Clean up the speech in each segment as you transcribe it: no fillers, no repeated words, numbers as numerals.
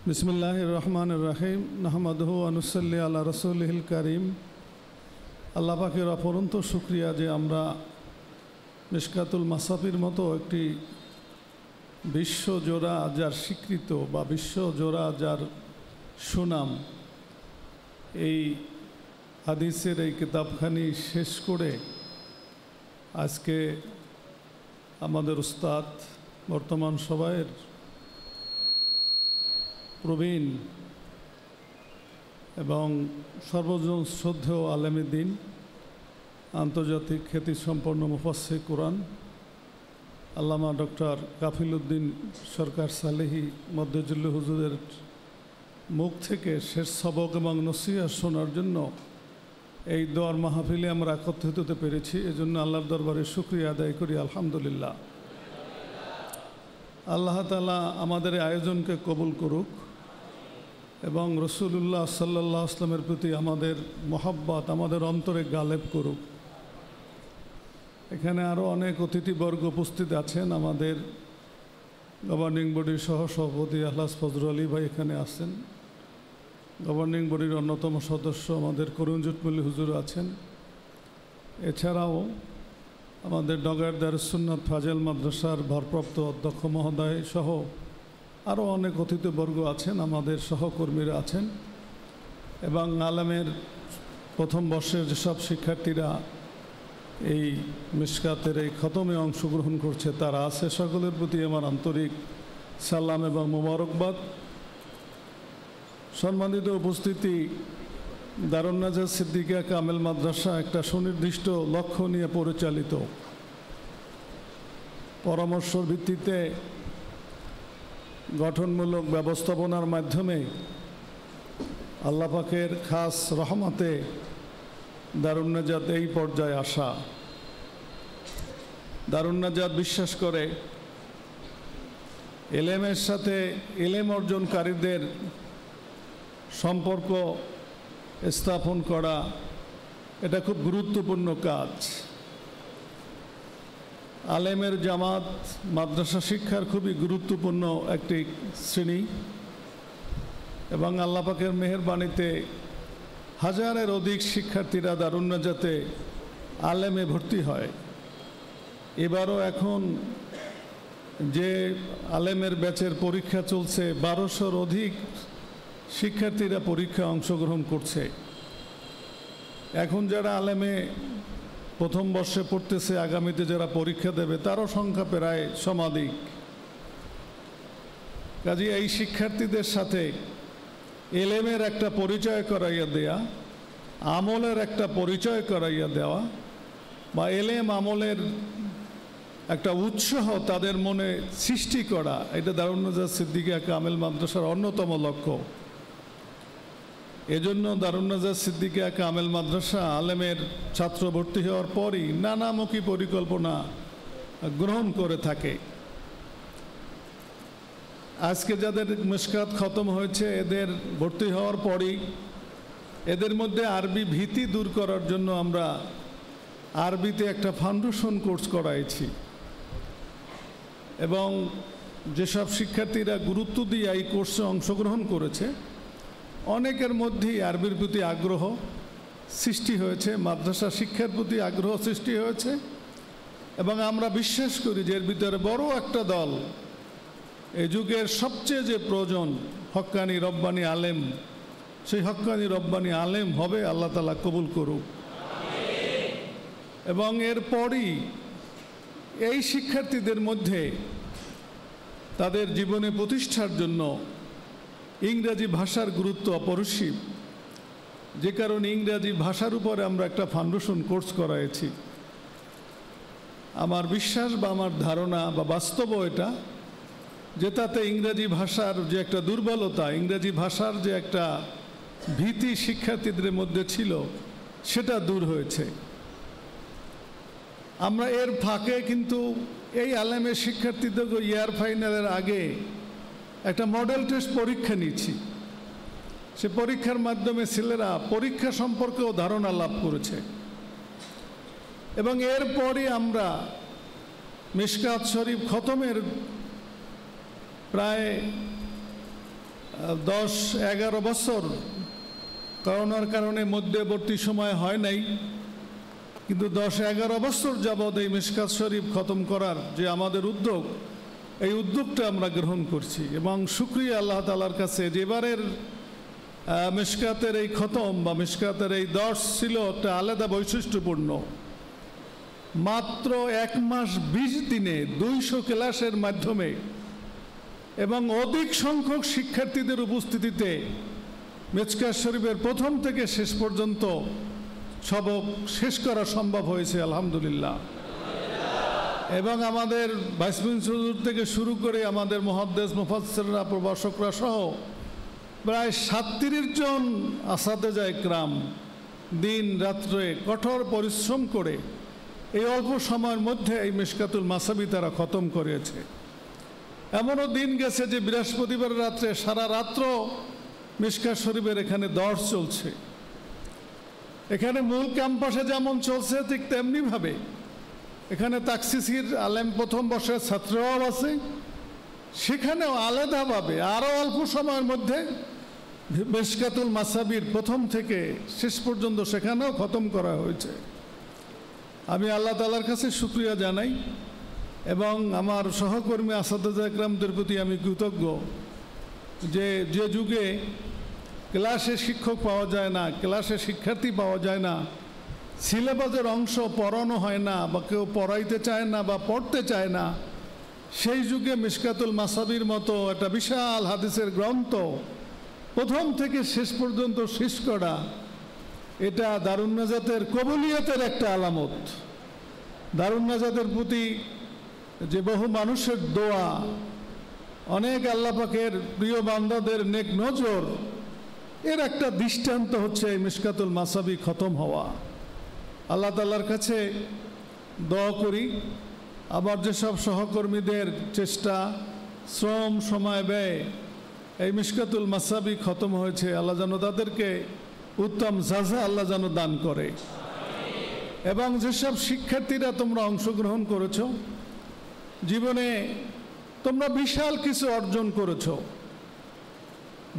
बिस्मिल्लाहिर रहमानिर रहीम नहमदुहु व नुसल्ली अला रसूलिहिल करीम। আল্লাহ পাকের অপরন্ত শুকরিয়া যে আমরা মিশকাতুল মাসাফির মতো একটি বিশ্বজোড়া যার স্বীকৃত বা বিশ্বজোড়া যার সুনাম এই হাদিসের এই কিতাবখানি শেষ করে আজকে আমাদের উস্তাদ বর্তমান সময়ের প্রবীণ এবং সর্বজন শ্রদ্ধেয় আলেমে দ্বীন আন্তর্জাতিক খ্যাতিসম্পন্ন মুফাসসির কুরআন আল্লামা ডক্টর কাফিল উদ্দিন সরকার সালেহী মধ্যজুল্লু হুজুরের মুখ থেকে শেষ সবক এবং নসিহত শোনার জন্য এই দোয়ার মাহফিলে আমরা একত্রিত হতে পেরেছি। এজন্য আল্লাহর দরবারে শুকরিয়া আদায় করি আলহামদুলিল্লাহ। আল্লাহ তাআলা আমাদের আয়োজনকে কবুল করুক এবং রসুলুল্লাহ সাল্লাল্লাহু আলাইহি ওয়াসাল্লামের প্রতি আমাদের মহব্বত আমাদের অন্তরে গালেব করুক। এখানে আরও অনেক অতিথিবর্গ উপস্থিত আছেন। আমাদের গভর্নিং বডির সহ সভাপতি আহলাস ফজর আলী ভাই এখানে আছেন। গভর্নিং বডির অন্যতম সদস্য আমাদের করুণ জুটমল্লি হুজুর আছেন। এছাড়াও আমাদের নগর দারুস সুন্নাত ফাজেল মাদ্রাসার ভারপ্রাপ্ত অধ্যক্ষ মহোদয় সহ আরও অনেক অতিথিবর্গ আছেন, আমাদের সহকর্মীরা আছেন এবং আলেমের প্রথম বর্ষের যেসব শিক্ষার্থীরা এই মিশকাতের এই খতমে অংশগ্রহণ করছে তারা আছে। সকলের প্রতি আমার আন্তরিক সালাম এবং মোবারকবাদ। সম্মানিত উপস্থিতি, দারুন নাজাত সিদ্দিকা কামেল মাদ্রাসা একটা সুনির্দিষ্ট লক্ষ্য নিয়ে পরিচালিত। পরামর্শের ভিত্তিতে গঠনমূলক ব্যবস্থাপনার মাধ্যমে আল্লাহ পাকের খাস রহমতে দারুন নাজাত এই পর্যায়ে আসা। দারুন নাজাত বিশ্বাস করে এলেমের সাথে এলেম অর্জনকারীদের সম্পর্ক স্থাপন করা এটা খুব গুরুত্বপূর্ণ কাজ। আলেমের জামাত মাদ্রাসা শিক্ষার খুবই গুরুত্বপূর্ণ একটি শ্রেণী এবং আল্লাহ পাকের মেহেরবানিতে হাজারের অধিক শিক্ষার্থীরা দারুন নাজাতে আলেমে ভর্তি হয়। এবারও এখন যে আলেমের ব্যাচের পরীক্ষা চলছে 1200-র অধিক শিক্ষার্থীরা পরীক্ষা অংশগ্রহণ করছে। এখন যারা আলেমে প্রথম বর্ষে পড়তেছে, আগামীতে যারা পরীক্ষা দেবে তারও সংখ্যা প্রায় সমাধিক। কাজে এই শিক্ষার্থীদের সাথে এলেমের একটা পরিচয় করাইয়া দেয়া, আমলের একটা পরিচয় করাইয়া দেওয়া বা এলেম আমলের একটা উৎসাহ তাদের মনে সৃষ্টি করা, এটা দারুন নাজাত সিদ্দিকা কামেল মাদ্রাসার অন্যতম লক্ষ্য। এজন্য দারুন নাজাত সিদ্দিকা কামেল মাদ্রাসা আলেমের ছাত্র ভর্তি হওয়ার পরই নানামুখী পরিকল্পনা গ্রহণ করে থাকে। আজকে যাদের মিশকাত খতম হয়েছে এদের ভর্তি হওয়ার পরই এদের মধ্যে আরবি ভীতি দূর করার জন্য আমরা আরবিতে একটা ফাউন্ডেশন কোর্স করাইছি এবং যেসব শিক্ষার্থীরা গুরুত্ব দিয়ে এই কোর্সে অংশগ্রহণ করেছে অনেকের মধ্যেই আরবির প্রতি আগ্রহ সৃষ্টি হয়েছে, মাদ্রাসা শিক্ষার প্রতি আগ্রহ সৃষ্টি হয়েছে এবং আমরা বিশ্বাস করি যে এর ভিতরে বড় একটা দল এই যুগের সবচেয়ে যে প্রয়োজন হক্কানি রব্বানি আলেম, সেই হক্কানি রব্বানি আলেম হবে। আল্লাহ তাআলা কবুল করুক। এবং এরপরই এই শিক্ষার্থীদের মধ্যে তাদের জীবনে প্রতিষ্ঠার জন্য ইংরেজি ভাষার গুরুত্ব অপরিসীম, যে কারণে ইংরেজি ভাষার উপরে আমরা একটা ফাউন্ডেশন কোর্স করাইছি। আমার বিশ্বাস বা আমার ধারণা বা বাস্তব এটা যে তাতে ইংরেজি ভাষার যে একটা দুর্বলতা, ইংরেজি ভাষার যে একটা ভীতি শিক্ষার্থীদের মধ্যে ছিল সেটা দূর হয়েছে। আমরা এর ফাঁকে কিন্তু এই আলেমের শিক্ষার্থীদের ইয়ার ফাইনালের আগে একটা মডেল টেস্ট পরীক্ষা নিচ্ছি। সে পরীক্ষার মাধ্যমে ছেলেরা পরীক্ষা সম্পর্কেও ধারণা লাভ করেছে এবং এরপরই আমরা মিশকাত শরীফ খতমের প্রায় 10-11 বছর করোনার কারণে মধ্যবর্তী সময় হয় নাই, কিন্তু 10-11 বছর যাবৎ এই মিশকাত শরীফ খতম করার যে আমাদের উদ্যোগ, এই উদ্যোগটা আমরা গ্রহণ করছি এবং শুকরিয়া আল্লাহ তাআলার কাছে যে এবারের মিশকাতের এই খতম বা মিশকাতের এই 10 ছিল একটা আলাদা বৈশিষ্ট্যপূর্ণ। মাত্র 1 মাস 20 দিনে 200 ক্লাসের মাধ্যমে এবং অধিক সংখ্যক শিক্ষার্থীদের উপস্থিতিতে মিশকাত শরীফের প্রথম থেকে শেষ পর্যন্ত সবক শেষ করা সম্ভব হয়েছে আলহামদুলিল্লাহ। এবং আমাদের ভাইস প্রিন্সিপাল থেকে শুরু করে আমাদের মুহাদ্দিস মুফাসসিররা প্রভাষকরা সহ প্রায় 37 জন আসাতেজা ইকরাম দিন রাত্রে কঠোর পরিশ্রম করে এই অল্প সময়ের মধ্যে এই মিশকাতুল মাসাবি তারা খতম করেছে। এমনও দিন গেছে যে বৃহস্পতিবার রাত্রে সারা রাত্র মিশকাত শরীফের এখানে দর্স চলছে। এখানে মূল ক্যাম্পাসে যেমন চলছে ঠিক তেমনিভাবে এখানে তাকসিসির আলেম প্রথম বর্ষের ছাত্ররাও আছে, সেখানেও আলাদাভাবে আরও অল্প সময়ের মধ্যে মিশকাতুল মাসাবির প্রথম থেকে শেষ পর্যন্ত সেখানেও খতম করা হয়েছে। আমি আল্লাহ তাআলার কাছে শুকরিয়া জানাই এবং আমার সহকর্মী আসাতেজা ইকরামদের প্রতি আমি কৃতজ্ঞ যে যুগে ক্লাসে শিক্ষক পাওয়া যায় না, ক্লাসে শিক্ষার্থী পাওয়া যায় না, সিলেবাসের অংশ পড়ানো হয় না বা কেউ পড়াইতে চায় না বা পড়তে চায় না, সেই যুগে মিশকাতুল মাসাবির মতো একটা বিশাল হাদিসের গ্রন্থ প্রথম থেকে শেষ পর্যন্ত শেষ করা, এটা দারুন নাজাতের কবুলিয়তের একটা আলামত। দারুন নাজাতের প্রতি যে বহু মানুষের দোয়া, অনেক আল্লাহ পাকের প্রিয় বান্দাদের নেক নজর, এর একটা দৃষ্টান্ত হচ্ছে এই মিশকাতুল মাসাবি খতম হওয়া। আল্লাহ তাআলার কাছে দোয়া করি আবার যেসব সহকর্মীদের চেষ্টা, শ্রম, সময় ব্যয় এই মিশকাতুল মাসাবি খতম হয়েছে, আল্লাহ যেন তাদেরকে উত্তম জাযা আল্লাহ যেন দান করে। এবং যেসব শিক্ষার্থীরা তোমরা অংশগ্রহণ করেছো, জীবনে তোমরা বিশাল কিছু অর্জন করেছো,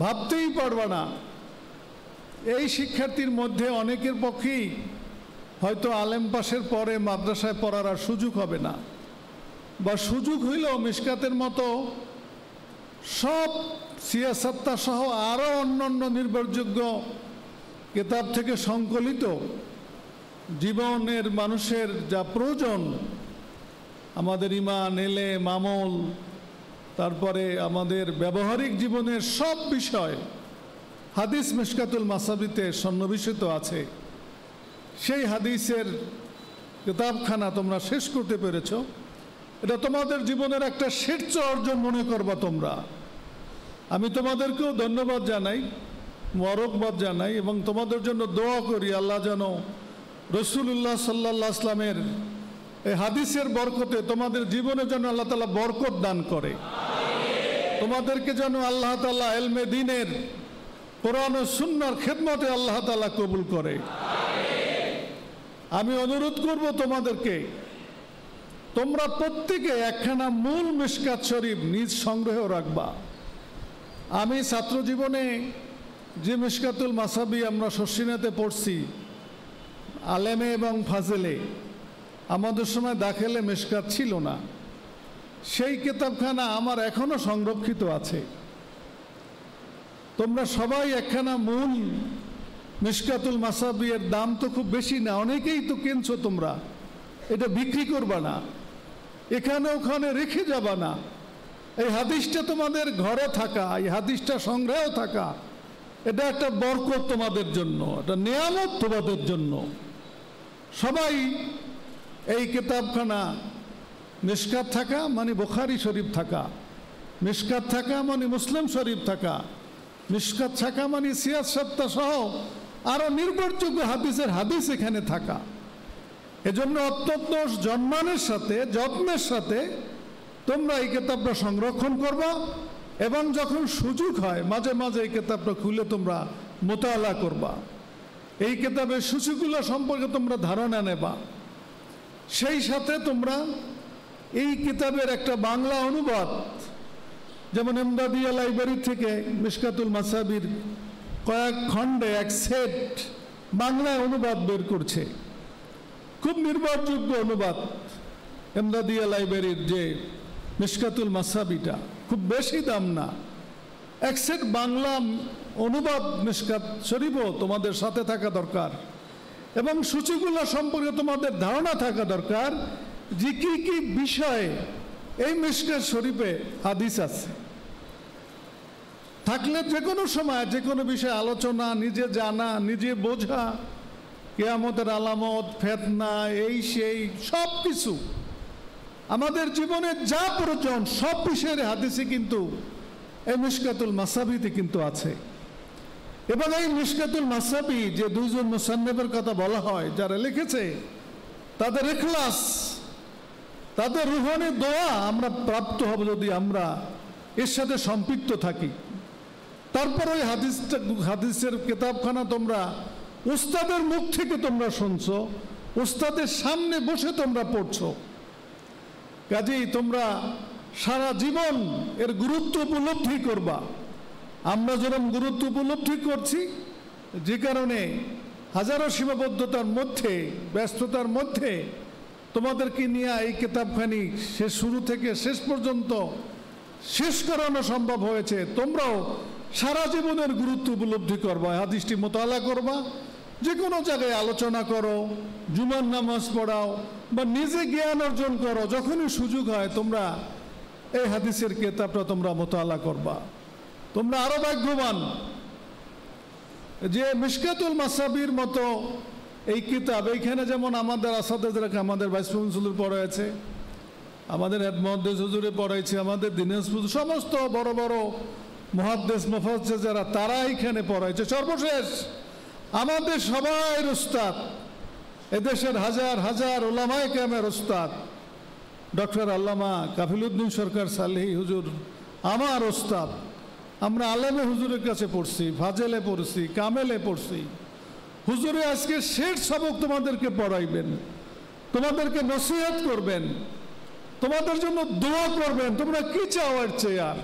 ভাবতেই পারবা না। এই শিক্ষার্থীর মধ্যে অনেকের পক্ষেই হয়তো আলেম পাশের পরে মাদ্রাসায় পড়ার আর সুযোগ হবে না, বা সুযোগ হইলেও মিশকাতের মতো সব সিয়াসাত্তা সহ আরও অন্যান্য নির্ভরযোগ্য কিতাব থেকে সংকলিত জীবনের মানুষের যা প্রয়োজন, আমাদের ঈমান, ইলম, আমল, তারপরে আমাদের ব্যবহারিক জীবনের সব বিষয় হাদিস মিশকাতুল মাসাবিতে সন্নিবেশিত আছে। সেই হাদিসের কিতাবখানা তোমরা শেষ করতে পেরেছো, এটা তোমাদের জীবনের একটা শীর্ষ অর্জন মনে করবা তোমরা। আমি তোমাদেরকেও ধন্যবাদ জানাই, মোবারকবাদ জানাই এবং তোমাদের জন্য দোয়া করি আল্লাহ যেন রাসূলুল্লাহ সাল্লাল্লাহু আলাইহি ওয়াসাল্লামের এই হাদিসের বরকতে তোমাদের জীবনে যেন আল্লাহ তাআলা বরকত দান করে। তোমাদেরকে যেন আল্লাহ তাআলা ইলমে দ্বীনের, কোরআন ও সুন্নাহর খেদমতে আল্লাহ তাআলা কবুল করে। আমি অনুরোধ করব তোমাদেরকে, তোমরা প্রত্যেকে একখানা মূল মিশকাত শরীফ নিজ সংগ্রহে রাখবা। আমি ছাত্র জীবনে যে মিশকাতুল মাসাবি আমরা শর্ষিনাতে পড়ছি, আলেমে এবং ফাজেলে, আমাদের সময় দাখিলে মিশকাত ছিল না, সেই কিতাবখানা আমার এখনো সংরক্ষিত আছে। তোমরা সবাই একখানা মূল মিশকাতুল মাসাবি, এর দাম তো খুব বেশি না, অনেকেই তো কিনছো তোমরা, এটা বিক্রি করবা না, এখানে ওখানে রেখে যাবা না। এই হাদিসটা তোমাদের ঘরে থাকা, এই হাদিসটা সংগ্রহে থাকা, এটা একটা বরকত তোমাদের জন্য, এটা নিয়ামত তোমাদের জন্য। সবাই এই কিতাবখানা, মিশকাত থাকা মানে বুখারী শরীফ থাকা, মিশকাত থাকা মানে মুসলিম শরীফ থাকা, মিশকাত থাকা মানে সিয়াসাত্তা সহ আরও নির্ভরযোগ্য হাদিসের হাদিস এখানে থাকা। এজন্য অত্যন্ত সম্মানের সাথে, যত্নের সাথে তোমরা এই কিতাবটা সংরক্ষণ করবা এবং যখন সুযোগ হয় মাঝে মাঝে এই কিতাবটা খুলে তোমরা মোতালা করবা, এই কিতাবের সূচিগুলো সম্পর্কে তোমরা ধারণা নেবা। সেই সাথে তোমরা এই কিতাবের একটা বাংলা অনুবাদ যেমন এমদাদিয়া লাইব্রেরি থেকে মিশকাতুল মাসাবির কয়েক খণ্ডে এক সেট বাংলায় অনুবাদ বের করছে, খুব নির্ভরযোগ্য অনুবাদ। এমদাদিয়া লাইব্রেরির যে মিশকাতুল মাসাবিটা খুব বেশি দাম না, এক সেট বাংলা অনুবাদ মিশকাত শরীফও তোমাদের সাথে থাকা দরকার, এবং সূচিগুলো সম্পর্কে তোমাদের ধারণা থাকা দরকার যে কি কি বিষয়ে এই মিশকাত শরীফে হাদিস আছে। থাকলে যে কোনো সময় যে কোনো বিষয়ে আলোচনা, নিজে জানা, নিজে বোঝা, কিয়ামতের আলামত, ফেতনা, এই সেই সব কিছু আমাদের জীবনে যা প্রয়োজন সব বিষয়ের হাদিসে কিন্তু এই মিশকাতুল মাসাবিতে কিন্তু আছে। এবং এই মিশকাতুল মাসাবি যে দুইজন মুসান্নিফের কথা বলা হয়, যারা লিখেছে, তাদের ইখলাস, তাদের রুহানি দোয়া আমরা প্রাপ্ত হব যদি আমরা এর সাথে সম্পৃক্ত থাকি। তারপর ওই হাদিসের কিতাবখানা তোমরা উস্তাদের মুখ থেকে তোমরা শুনছো, উস্তাদের সামনে বসে তোমরা পড়ছো, কাজেই তোমরা সারা জীবন এর গুরুত্ব উপলব্ধি করবা। আমরা যেরকম গুরুত্ব উপলব্ধি করছি, যে কারণে হাজারো সীমাবদ্ধতার মধ্যে, ব্যস্ততার মধ্যে তোমাদেরকে নিয়ে এই কিতাবখানি শুরু থেকে শেষ পর্যন্ত শেষ করানো সম্ভব হয়েছে। তোমরাও সারা জীবনের গুরুত্ব উপলব্ধি করবা, হাদিসটি মোতালা করবা, যে কোনো জায়গায় আলোচনা করো, জুমার নামাজ পড়াও বা নিজে জ্ঞান অর্জন করো, যখনই সুযোগ হয় তোমরা এই হাদিসের কিতাবটা তোমরা মোতালা করবা। তোমরা আরো ভাগ্যবান যে মিশকাতুল মাসাবির মতো এই কিতাব এইখানে যেমন আমাদের আসাদেজরাকে, আমাদের ভাইস প্রিন্সিপাল পড়াইছে, আমাদের হেড মুহাদ্দিস হুজুরে পড়াইছে, আমাদের দিনাজপুর সমস্ত বড় বড় মুহাদ্দিস মুফাসসির যারা, তারা এইখানে পড়াইছে। সর্বশেষ আমাদের সবাই উস্তাদ, এদেশের হাজার হাজার উলামায়ে কেরামের উস্তাদ ডক্টর আল্লামা কাফিলউদ্দিন সরকার সালেহী হুজুর আমার উস্তাদ। আমরা আলেমে হুজুরের কাছে পড়ছি, ফাজেলে পড়ছি, কামেলে পড়ছি। হুজুরে আজকে শেষ সবক তোমাদেরকে পড়াইবেন, তোমাদেরকে নসিহত করবেন, তোমাদের জন্য দোয়া করবেন। তোমরা কি চাও এর চেয়ে আর?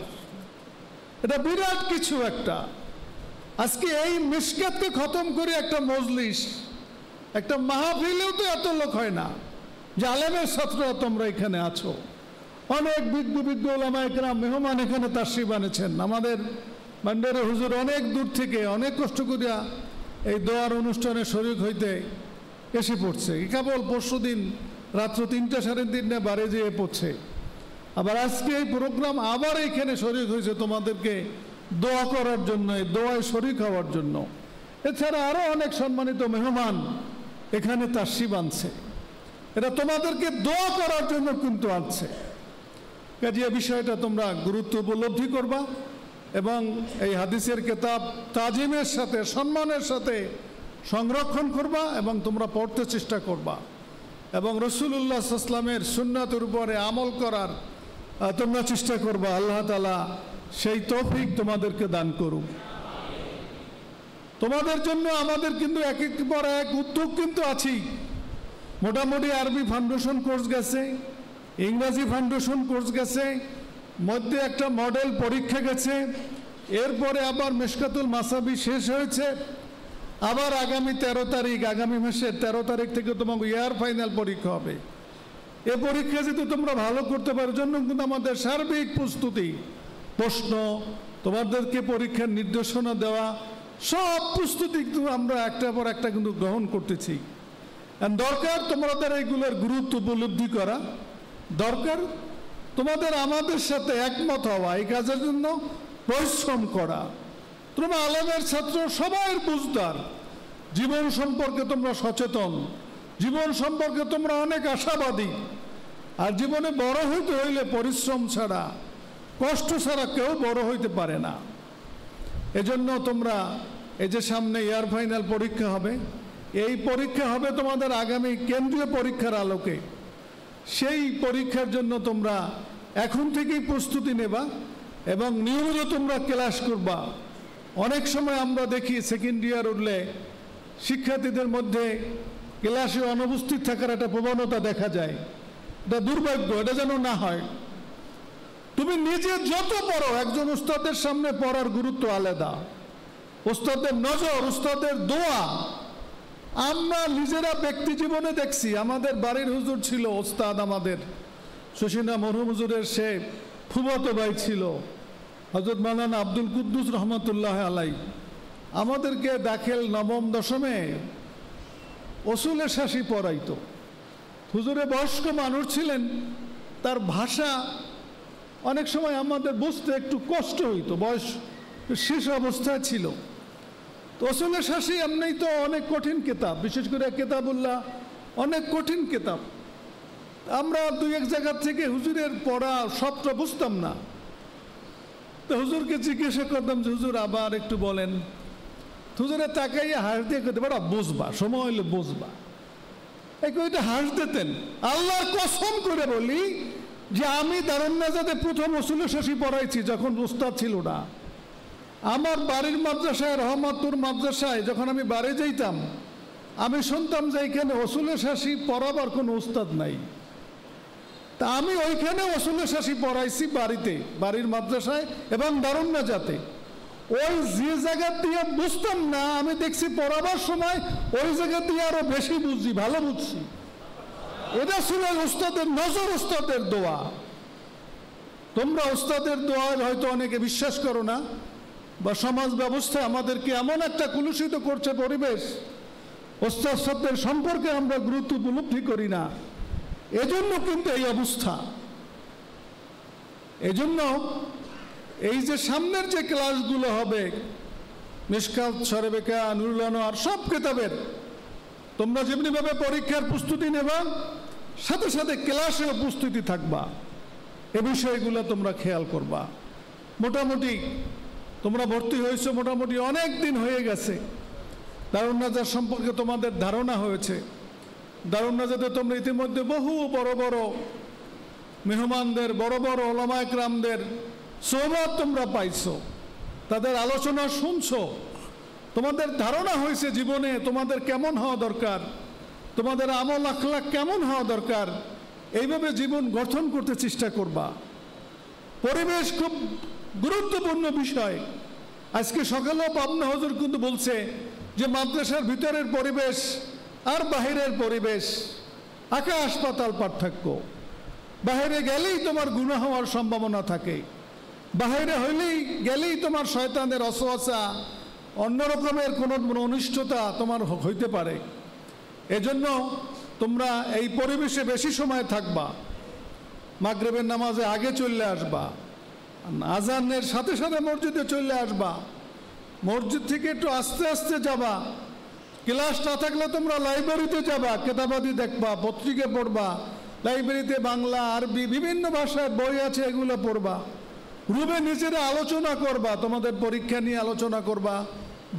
এটা বিরাট কিছু একটা। আজকে এই মিশকাতকে খতম করে একটা মজলিস, একটা মাহফিলেও তো এত লোক হয় না যে আলেমের ছাত্ররা তোমরা এখানে আছো। অনেক বিজ্ঞ বিজ্ঞ ওলামায়ে কেরাম মেহমান এখানে তাশরিফ আনেছেন। আমাদের ভান্ডারের হুজুর অনেক দূর থেকে অনেক কষ্ট করিয়া এই দোয়ার অনুষ্ঠানে শরীক হইতে এসে পড়ছে। কেবল পরশুদিন রাত্র 3টা সাড়ে 3টায় বাড়ি যেয়ে পড়ছে। আবার আজকে এই প্রোগ্রাম আবার এইখানে শরীক হয়েছে তোমাদেরকে দোয়া করার জন্য, দোয়ায় শরীক হওয়ার জন্য। এছাড়া আরো অনেক সম্মানিত মেহমান এখানে তাশরিফ আনছে, এটা তোমাদেরকে দোয়া করার জন্য কিন্তু আনছে। কাজে এই বিষয়টা তোমরা গুরুত্ব উপলব্ধি করবা এবং এই হাদিসের কিতাব তাজিমের সাথে, সম্মানের সাথে সংরক্ষণ করবা এবং তোমরা পড়তে চেষ্টা করবা এবং রাসূলুল্লাহ সাল্লাল্লাহু আলাইহি ওয়াসাল্লামের সুন্নাতের উপরে আমল করার তোমরা চেষ্টা করবা। আল্লাহ তাআলা সেই তৌফিক তোমাদেরকে দান করুন। তোমাদের জন্য আমাদের কিন্তু একের পর এক উদ্যোগ কিন্তু আছেই। মোটামুটি আরবি ফাউন্ডেশন কোর্স গেছে, ইংরাজি ফাউন্ডেশন কোর্স গেছে, মধ্যে একটা মডেল পরীক্ষা গেছে, এরপরে আবার মিশকাতুল মাসাবি শেষ হয়েছে। আবার আগামী 13 তারিখ, আগামী মাসের 13 তারিখ থেকে তোমাকে ইয়ার ফাইনাল পরীক্ষা হবে। এ পরীক্ষা যদি তোমরা ভালো করতে পারো জন্য কিন্তু আমাদের সার্বিক প্রস্তুতি, প্রশ্ন, তোমাদেরকে পরীক্ষার নির্দেশনা দেওয়া, সব প্রস্তুতি কিন্তু আমরা একটার পর একটা কিন্তু গ্রহণ করতেছি। দরকার তোমাদের এইগুলোর গুরুত্ব উপলব্ধি করা, দরকার তোমাদের আমাদের সাথে একমত হওয়া, এই কাজের জন্য পরিশ্রম করা। তোমরা আলেমের ছাত্র, সবাই বুঝদার, জীবন সম্পর্কে তোমরা সচেতন, জীবন সম্পর্কে তোমরা অনেক আশাবাদী। আর জীবনে বড় হইতে হইলে পরিশ্রম ছাড়া, কষ্ট ছাড়া কেউ বড় হইতে পারে না। এজন্য তোমরা এই যে সামনে ইয়ার ফাইনাল পরীক্ষা হবে, এই পরীক্ষা হবে তোমাদের আগামী কেন্দ্রীয় পরীক্ষার আলোকে। সেই পরীক্ষার জন্য তোমরা এখন থেকেই প্রস্তুতি নেবা এবং নিয়মিত তোমরা ক্লাস করবা। অনেক সময় আমরা দেখি সেকেন্ড ইয়ার উঠলে শিক্ষার্থীদের মধ্যে ক্লাসে অনুপস্থিত থাকার একটা প্রবণতা দেখা যায়। এটা দুর্ভাগ্য, এটা যেন না হয়। তুমি নিজে যত পড়ো, একজন উস্তাদের সামনে পড়ার গুরুত্ব আলাদা। উস্তাদের নজর, উস্তাদের দোয়া। আমরা নিজেরা ব্যক্তি জীবনে দেখছি, আমাদের বাড়ির হুজুর ছিল ওস্তাদ, আমাদের শশীনা মরহুম হুজুরের সে ফুফাতো ভাই ছিল হযরত মাওলানা আব্দুল কুদ্দুস রহমতুল্লাহ আলাই। আমাদেরকে দাখিল নবম দশমে উসুলে শাসি পড়াইতো। হুজুরে বয়স্ক মানুষ ছিলেন, তার ভাষা অনেক সময় আমাদের বুঝতে একটু কষ্ট হইতো, বয়স শেষ অবস্থায় ছিল। তো উসুলে শাসি এমনি তো অনেক কঠিন কিতাব, বিশেষ করে কিতাবুল্লাহ অনেক কঠিন কিতাব। আমরা দুই এক জায়গা থেকে হুজুরের পড়া সবটা বুঝতাম না। তো হুজুরকে জিজ্ঞাসা করতাম যে হুজুর আবার একটু বলেন। হুজুরে তাকাইয়া হাস দিয়ে করতে পারা, বুঝবা, সময় হলে বুঝবা, এই কইটা হাস দিতেন। আল্লাহর কসম করে বলি যে আমি দারুন নাজাদে প্রথম উসুলে শাসি পড়াইছি যখন উস্তাদ ছিল না। আমার বাড়ির মাদ্রাসায়, রহমতপুর মাদ্রাসায় যখন আমি বাড়ি যাইতাম, আমি শুনতাম যে এখানে উসুলে শাসি পড়াবার কোনো উস্তাদ নাই। তা আমি ওইখানে উসুলে শাসি পড়াইছি বাড়িতে, বাড়ির মাদ্রাসায় এবং দারুন নাজাতে। ওই যে জায়গা দিয়ে বুঝতাম না, আমি দেখছি পড়াবার সময় ওই জায়গা দিয়ে আরো বেশি বুঝছি, ভালো বুঝছি। এটা ছিল উস্তাদের নজর, উস্তাদের দোয়া। তোমরা উস্তাদের দোয়া হয়তো অনেকে বিশ্বাস করো না, বা সমাজ ব্যবস্থা আমাদেরকে এমন একটা কলুষিত করছে পরিবেশ, উস্তাদের সম্পর্কে আমরা গুরুত্ব উপলব্ধি করি না। এজন্য কিন্তু এই অবস্থা। এজন্য এই যে সামনের যে ক্লাসগুলো হবে, মিশকাত, সরেবেকা, নুরুল আনোয়ার, সব কিতাবের তোমরা যেমনিভাবে পরীক্ষার প্রস্তুতি নেবা, সাথে সাথে ক্লাসে উপস্থিতি থাকবা। এ বিষয়গুলো তোমরা খেয়াল করবা। মোটামুটি তোমরা ভর্তি হয়েছো, মোটামুটি অনেক দিন হয়ে গেছে। দারুন নাজাত সম্পর্কে তোমাদের ধারণা হয়েছে। দারুন নাজাতে তোমরা ইতিমধ্যে বহু বড় বড় মেহমানদের, বড় বড় ওলামা একরামদের সোহবত তোমরা পাইছো, তাদের আলোচনা শুনছো। তোমাদের ধারণা হয়েছে জীবনে তোমাদের কেমন হওয়া দরকার, তোমাদের আমল আখলাক কেমন হওয়া দরকার। এইভাবে জীবন গঠন করতে চেষ্টা করবা। পরিবেশ খুব গুরুত্বপূর্ণ বিষয়। আজকে সকালেও পাবনা হুজুর কিন্তু বলছে যে মাদ্রাসার ভিতরের পরিবেশ আর বাহিরের পরিবেশ আকাশ পাতাল পার্থক্য। বাহিরে গেলেই তোমার গুনাহ হওয়ার সম্ভাবনা থাকে, বাহিরে গেলেই তোমার শয়তানের অসওয়াসা, অন্য রকমের কোনো অনিষ্টতা তোমার হইতে পারে। এজন্য তোমরা এই পরিবেশে বেশি সময় থাকবা। মাগরিবের নামাজে আগে চলে আসবা, আজানের সাথে সাথে মসজিদে চলে আসবা। মসজিদ থেকে একটু আস্তে আস্তে যাবা। ক্লাস না থাকলে তোমরা লাইব্রেরিতে যাবা, কেতাবাদি দেখবা, পত্রিকা পড়বা। লাইব্রেরিতে বাংলা, আরবি, বিভিন্ন ভাষায় বই আছে, এগুলো পড়বা। রুমে নিজেরা আলোচনা করবা, তোমাদের পরীক্ষা নিয়ে আলোচনা করবা,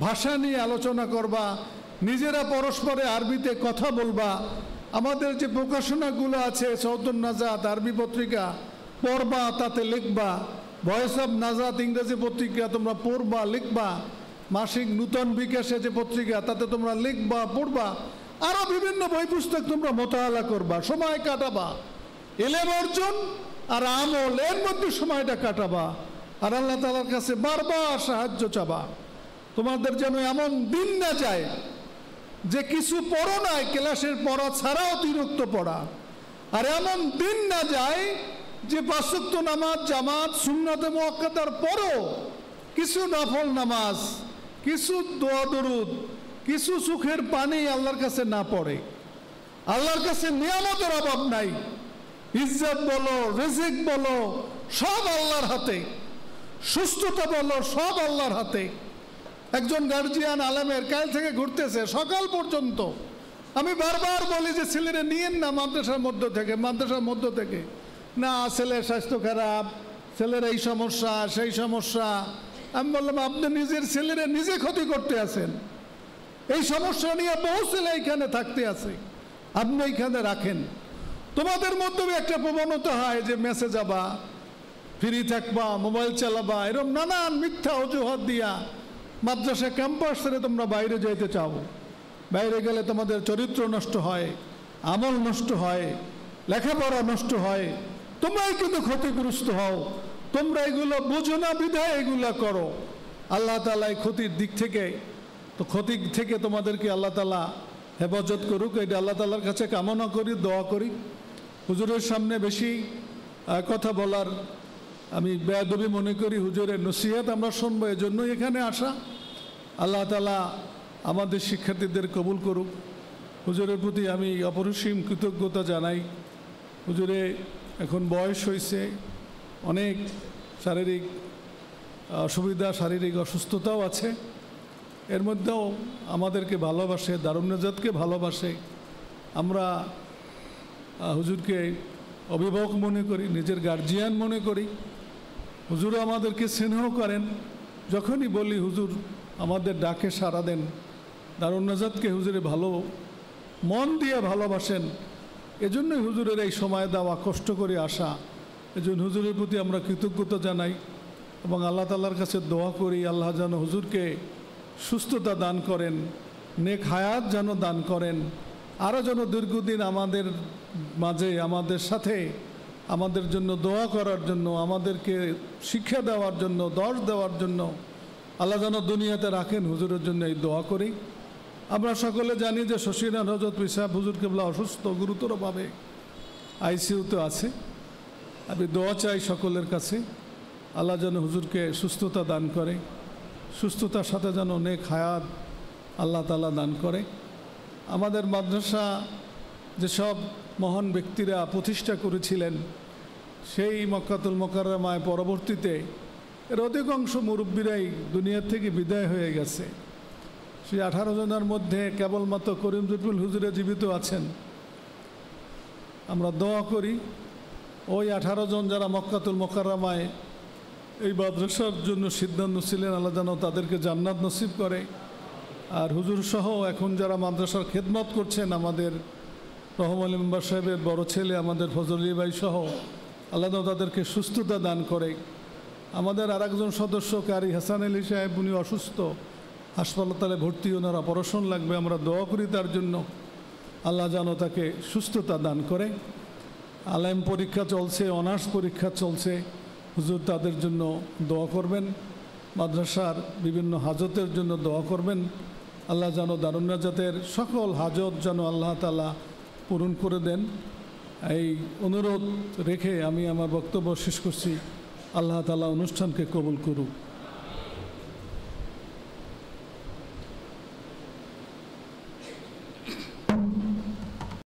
ভাষা নিয়ে আলোচনা করবা, নিজেরা পরস্পরে আরবিতে কথা বলবা। আমাদের যে প্রকাশনাগুলো আছে, সৌদুন নাজাত আরবি পত্রিকা পড়বা, তাতে লিখবা। ভয়েস অফ নাজাত ইংরেজি পত্রিকা তোমরা পড়বা, লিখবা। মাসিক নূতন বিকাশে যে পত্রিকা, তাতে তোমরা লিখবা, পড়বা। আরো বিভিন্ন বই পুস্তক তোমরা মোতালা করবা, সময় কাটাবা। ইলম অর্জন আর আমল, এর মধ্যে সময়টা কাটাবা। আর আল্লাহ তাআলার কাছে বারবার সাহায্য চাবা। তোমাদের যেন এমন দিন না যায় যে কিছু পড়ো নাই, ক্লাসের পড়া ছাড়াও অতিরিক্ত পড়া। আর এমন দিন না যায় যে 5 ওয়াক্ত নামাজ জামাত সুন্নাতে মুআক্কাদার পড়ো, কিছু নফল নামাজ, কিছু দোয়া দরুদ, কিছু চোখের পানি আল্লাহর কাছে না পড়ে। আল্লাহর কাছে নিয়ামতের অভাব নাই। ইজ্জত বলো, রিজিক বলো, সব আল্লাহর হাতে। সুস্থতা বলো, সব আল্লাহর হাতে। একজন গার্জিয়ান আলেমের কাল থেকে ঘুরতেছে সকাল পর্যন্ত। আমি বারবার বলি যে ছেলেরা নিয়েন না মাদ্রাসার মধ্য থেকে। না, ছেলের স্বাস্থ্য খারাপ, ছেলের এই সমস্যা, সেই সমস্যা। আমি বললাম আপনি নিজের ছেলেরা নিজে ক্ষতি করতে আছেন। এই সমস্যা নিয়ে বহু ছেলে এইখানে থাকতে আছে, আপনি এইখানে রাখেন। তোমাদের মধ্যে একটা প্রবণতা হয় যে মেসে যাবা, ফ্রি থাকবা, মোবাইল চালাবা, এরকম নানান মিথ্যা অজুহাত দিয়া মাদ্রাসা ক্যাম্পাস ছেড়ে তোমরা বাইরে যেতে চাও। বাইরে গেলে তোমাদের চরিত্র নষ্ট হয়, আমল নষ্ট হয়, লেখাপড়া নষ্ট হয়, তোমরাই কিন্তু ক্ষতিগ্রস্ত হও। তোমরা এগুলো বুঝো না বিধায় এগুলো করো। আল্লাহ তাআলা এই ক্ষতির দিক থেকে তোমাদেরকে আল্লাহ তাআলা হেফাজত করুক, এটা আল্লাহ তাআলার কাছে কামনা করি, দোয়া করি। হুজুরের সামনে বেশি কথা বলার আমি বেয়াদবি মনে করি। হুজুরের নসিহত আমরা শুনবো, এজন্যই এখানে আসা। আল্লাহ তাআলা আমাদের শিক্ষার্থীদের কবুল করুক। হুজুরের প্রতি আমি অপরিসীম কৃতজ্ঞতা জানাই। হুজুরে এখন বয়স হয়েছে, অনেক শারীরিক অসুবিধা, শারীরিক অসুস্থতাও আছে, এর মধ্যেও আমাদেরকে ভালোবাসে, দারুন নাজাতকে ভালোবাসে। আমরা হুজুরকে অভিভাবক মনে করি, নিজের গার্জিয়ান মনে করি। হুজুরও আমাদেরকে স্নেহ করেন। যখনই বলি হুজুর আমাদের ডাকে সাড়া দেন। দারুন নাজাতকে হুজুরে ভালো মন দিয়ে ভালোবাসেন, এজন্যই হুজুরের এই সময় দেওয়া, কষ্ট করে আসা। এজন্য হুজুরের প্রতি আমরা কৃতজ্ঞতা জানাই এবং আল্লাহ তাআলার কাছে দোয়া করি আল্লাহ যেন হুজুরকে সুস্থতা দান করেন, নেক হায়াত যেন দান করেন, আরও যেন দীর্ঘদিন আমাদের মাঝে, আমাদের সাথে, আমাদের জন্য দোয়া করার জন্য, আমাদেরকে শিক্ষা দেওয়ার জন্য, দর্শ দেওয়ার জন্য আল্লাহ যেন দুনিয়াতে রাখেন। হুজুরের জন্য এই দোয়া করি। আমরা সকলে জানি যে শশীনাথ হযরত পিসাব হুজুর কেবলা অসুস্থ, গুরুতরভাবে আইসিইউতে আছে। আমি দোয়া চাই সকলের কাছে, আল্লাহ যেন হুজুরকে সুস্থতা দান করে, সুস্থতার সাথে যেন নেক হায়াত আল্লাহ তাআলা দান করে। আমাদের মাদ্রাসা যেসব মহান ব্যক্তিরা প্রতিষ্ঠা করেছিলেন, সেই মক্কাতুল মুকাররমায় পরবর্তীতে এর অধিকাংশ মুরব্বীরাই দুনিয়ার থেকে বিদায় হয়ে গেছে। সেই 18 জনের মধ্যে কেবলমাত্র করিম জুটফুল হুজুরে জীবিত আছেন। আমরা দোয়া করি ওই 18 জন যারা মক্কাতুল মুকাররমায় এই মাদ্রাসার জন্য সিদ্ধান্ত ছিলেন, আল্লাহ যেন তাদেরকে জান্নাত নসিব করে। আর হুজুর সহ এখন যারা মাদ্রাসার খেদমত করছেন, আমাদের রহম আলী মেম্বার সাহেবের বড় ছেলে আমাদের ফজল আলী ভাই সহ, আল্লাহ যেন তাদেরকে সুস্থতা দান করে। আমাদের আরেকজন সদস্য কারি হাসান আলী সাহেব, উনি অসুস্থ, হাসপাতালে ভর্তি, ওনার অপারেশন লাগবে। আমরা দোয়া করি তার জন্য, আল্লাহ যেন তাকে সুস্থতা দান করে। আলেম পরীক্ষা চলছে, অনার্স পরীক্ষা চলছে, হুজুর তাদের জন্য দোয়া করবেন। মাদ্রাসার বিভিন্ন হাজতের জন্য দোয়া করবেন। আল্লাহ যেন দারুন নাজাতের সকল হাজত যেন আল্লাহ তাআলা পূরণ করে দেন, এই অনুরোধ রেখে আমি আমার বক্তব্য শেষ করছি। আল্লাহ তাআলা অনুষ্ঠানকে কবুল করুক।